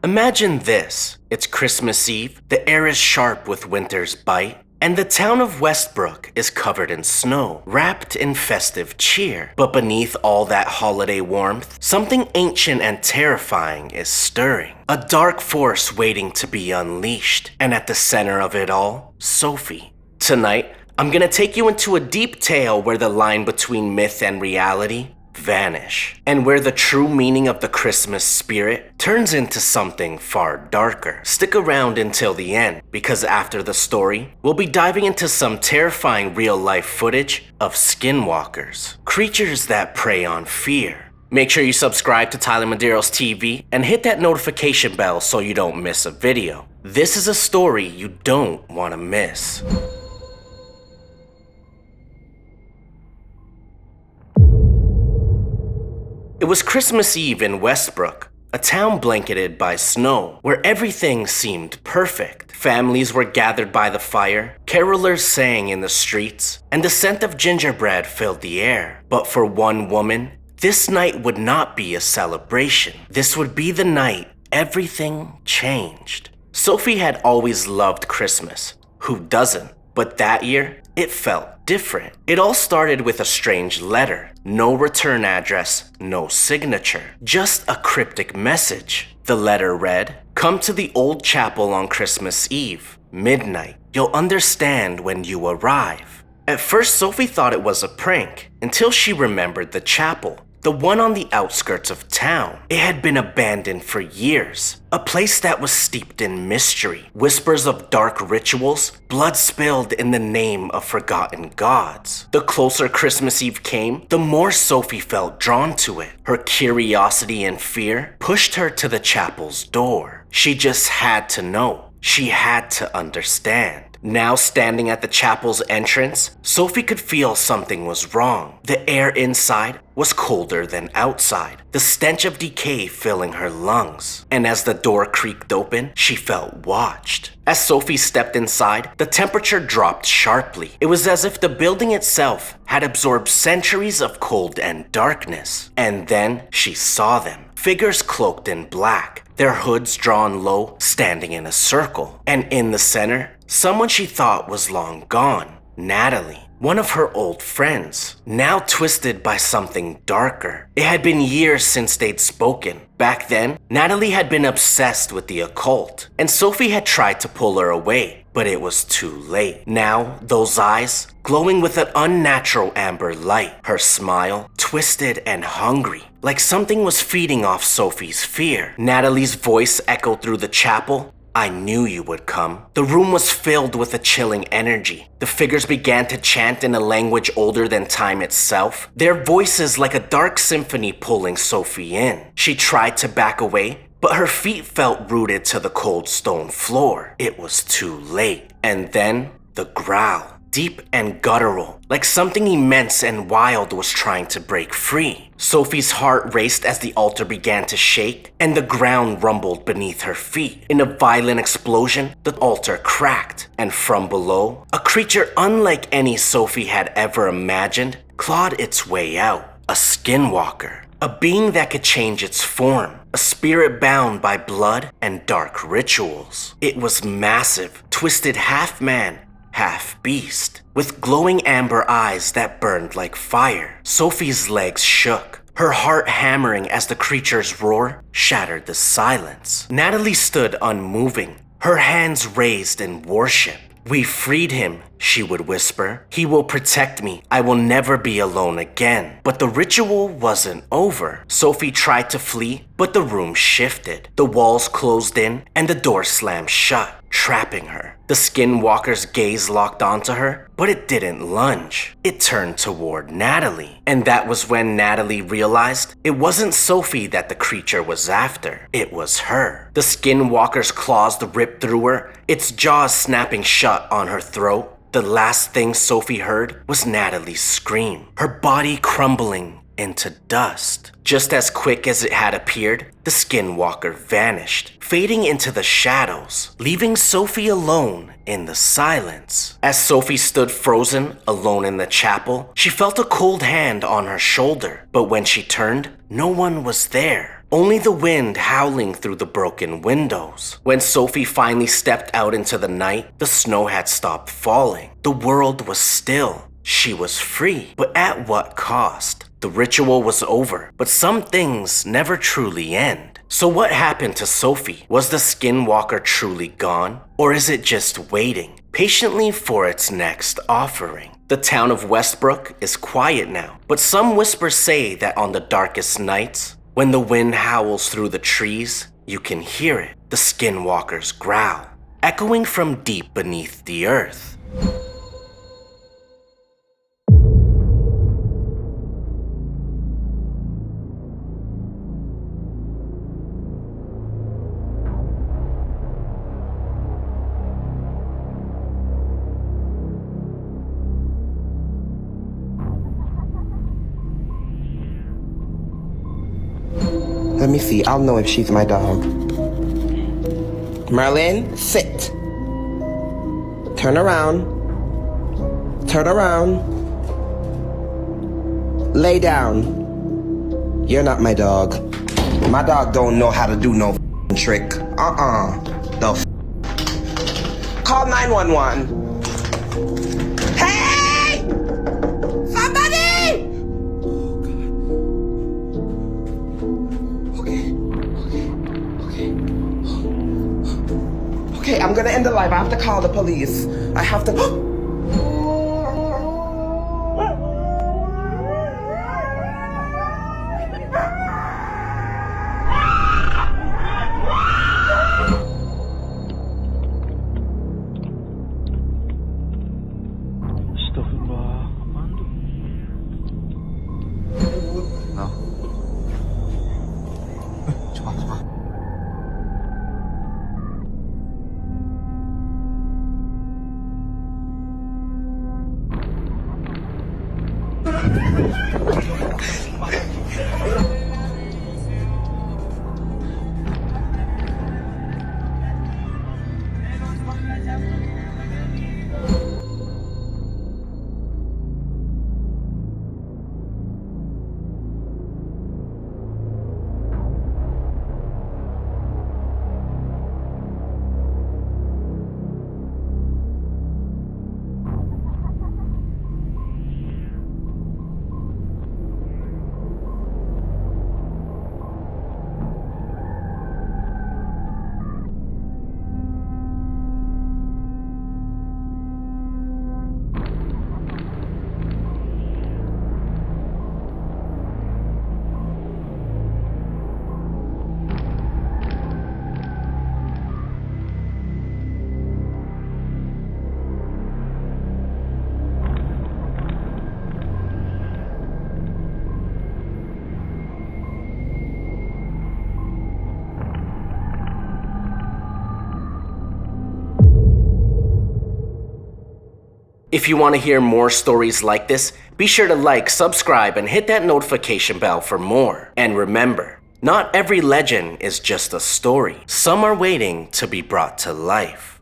Imagine this. It's Christmas Eve, the air is sharp with winter's bite, and the town of Westbrook is covered in snow, wrapped in festive cheer. But beneath all that holiday warmth, something ancient and terrifying is stirring. A dark force waiting to be unleashed, and at the center of it all, Sophie. Tonight, I'm gonna take you into a deep tale where the line between myth and reality vanish, and where the true meaning of the Christmas spirit turns into something far darker. Stick around until the end, because after the story, we'll be diving into some terrifying real-life footage of skinwalkers, creatures that prey on fear. Make sure you subscribe to Tyler Medeiros TV and hit that notification bell so you don't miss a video. This is a story you don't want to miss. It was Christmas Eve in Westbrook, a town blanketed by snow, where everything seemed perfect. Families were gathered by the fire, carolers sang in the streets, and the scent of gingerbread filled the air. But for one woman, this night would not be a celebration. This would be the night everything changed. Sophie had always loved Christmas. Who doesn't? But that year, it felt different. It all started with a strange letter. No return address, no signature, just a cryptic message. The letter read, "Come to the old chapel on Christmas Eve, midnight. You'll understand when you arrive." At first, Sophie thought it was a prank, until she remembered the chapel. The one on the outskirts of town. It had been abandoned for years. A place that was steeped in mystery, whispers of dark rituals, blood spilled in the name of forgotten gods. The closer Christmas Eve came, the more Sophie felt drawn to it. Her curiosity and fear pushed her to the chapel's door. She just had to know. She had to understand. Now standing at the chapel's entrance, Sophie could feel something was wrong. The air inside was colder than outside, the stench of decay filling her lungs. And as the door creaked open, she felt watched. As Sophie stepped inside, the temperature dropped sharply. It was as if the building itself had absorbed centuries of cold and darkness. And then she saw them. Figures cloaked in black, their hoods drawn low, standing in a circle. And in the center, someone she thought was long gone, Natalie. One of her old friends, now twisted by something darker. It had been years since they'd spoken. Back then, Natalie had been obsessed with the occult, and Sophie had tried to pull her away, but it was too late. Now, those eyes, glowing with an unnatural amber light, her smile, twisted and hungry, like something was feeding off Sophie's fear. Natalie's voice echoed through the chapel. "I knew you would come." The room was filled with a chilling energy. The figures began to chant in a language older than time itself, their voices like a dark symphony pulling Sophie in. She tried to back away, but her feet felt rooted to the cold stone floor. It was too late. And then, the growl. Deep and guttural, like something immense and wild was trying to break free. Sophie's heart raced as the altar began to shake and the ground rumbled beneath her feet. In a violent explosion, the altar cracked, and from below, a creature unlike any Sophie had ever imagined clawed its way out. A skinwalker. A being that could change its form. A spirit bound by blood and dark rituals. It was massive, twisted half man, half beast, with glowing amber eyes that burned like fire. Sophie's legs shook, her heart hammering as the creature's roar shattered the silence. Natalie stood unmoving, her hands raised in worship. "We freed him," she would whisper. "He will protect me. I will never be alone again." But the ritual wasn't over. Sophie tried to flee, but the room shifted. The walls closed in and the door slammed shut, trapping her. The skinwalker's gaze locked onto her, but it didn't lunge. It turned toward Natalie. And that was when Natalie realized it wasn't Sophie that the creature was after. It was her. The skinwalker's claws ripped through her, its jaws snapping shut on her throat. The last thing Sophie heard was Natalie's scream, her body crumbling into dust. Just as quick as it had appeared, the skinwalker vanished, fading into the shadows, leaving Sophie alone in the silence. As Sophie stood frozen, alone in the chapel, she felt a cold hand on her shoulder, but when she turned, no one was there. only the wind howling through the broken windows. When Sophie finally stepped out into the night, the snow had stopped falling. The world was still. She was free, but at what cost? The ritual was over, but some things never truly end. So what happened to Sophie? Was the Skinwalker truly gone? Or is it just waiting patiently for its next offering? The town of Westbrook is quiet now, but some whispers say that on the darkest nights, when the wind howls through the trees, you can hear it, the Skinwalkers growl, echoing from deep beneath the earth. Let me see, I'll know if she's my dog. Merlin, sit. Turn around. Turn around. Lay down. You're not my dog. My dog don't know how to do no trick. The Call 911. Hey! Somebody! Okay, I'm gonna end the live. I have to call the police. I have to... If you want to hear more stories like this, be sure to like, subscribe, and hit that notification bell for more. And remember, not every legend is just a story. Some are waiting to be brought to life.